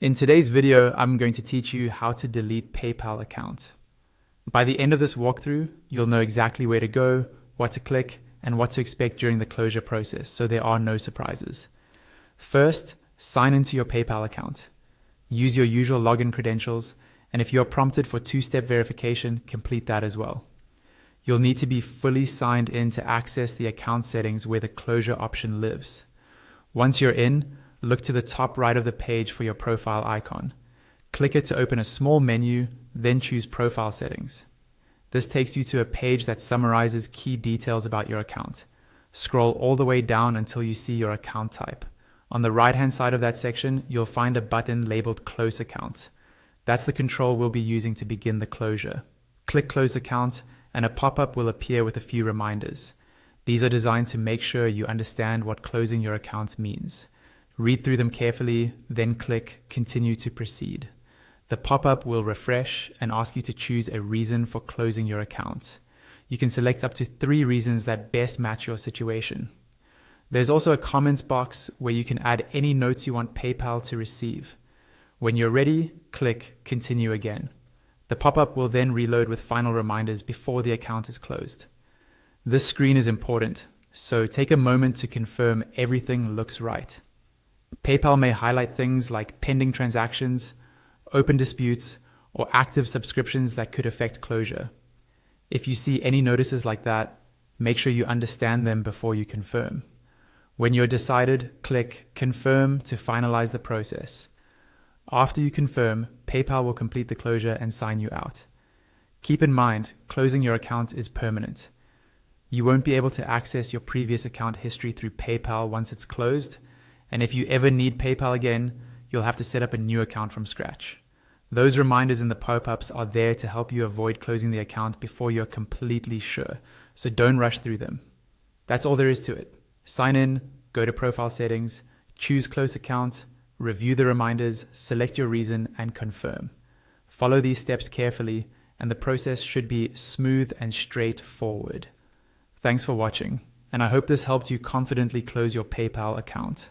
In today's video, I'm going to teach you how to delete PayPal account. By the end of this walkthrough, you'll know exactly where to go, what to click, and what to expect during the closure process, so there are no surprises. First, sign into your PayPal account. Use your usual login credentials, and if you're prompted for two-step verification, complete that as well. You'll need to be fully signed in to access the account settings where the closure option lives. Once you're in, look to the top right of the page for your profile icon. Click it to open a small menu, then choose Profile Settings. This takes you to a page that summarizes key details about your account. Scroll all the way down until you see your account type. On the right-hand side of that section, you'll find a button labeled Close Account. That's the control we'll be using to begin the closure. Click Close Account, and a pop-up will appear with a few reminders. These are designed to make sure you understand what closing your account means. Read through them carefully, then click Continue to proceed. The pop-up will refresh and ask you to choose a reason for closing your account. You can select up to 3 reasons that best match your situation. There's also a comments box where you can add any notes you want PayPal to receive. When you're ready, click Continue again. The pop-up will then reload with final reminders before the account is closed. This screen is important, so take a moment to confirm everything looks right. PayPal may highlight things like pending transactions, open disputes, or active subscriptions that could affect closure. If you see any notices like that, make sure you understand them before you confirm. When you're decided, click Confirm to finalize the process. After you confirm, PayPal will complete the closure and sign you out. Keep in mind, closing your account is permanent. You won't be able to access your previous account history through PayPal once it's closed, and if you ever need PayPal again, you'll have to set up a new account from scratch. Those reminders in the pop-ups are there to help you avoid closing the account before you're completely sure, so don't rush through them. That's all there is to it. Sign in, go to Profile Settings, choose Close Account, review the reminders, select your reason, and confirm. Follow these steps carefully, and the process should be smooth and straightforward. Thanks for watching, and I hope this helped you confidently close your PayPal account.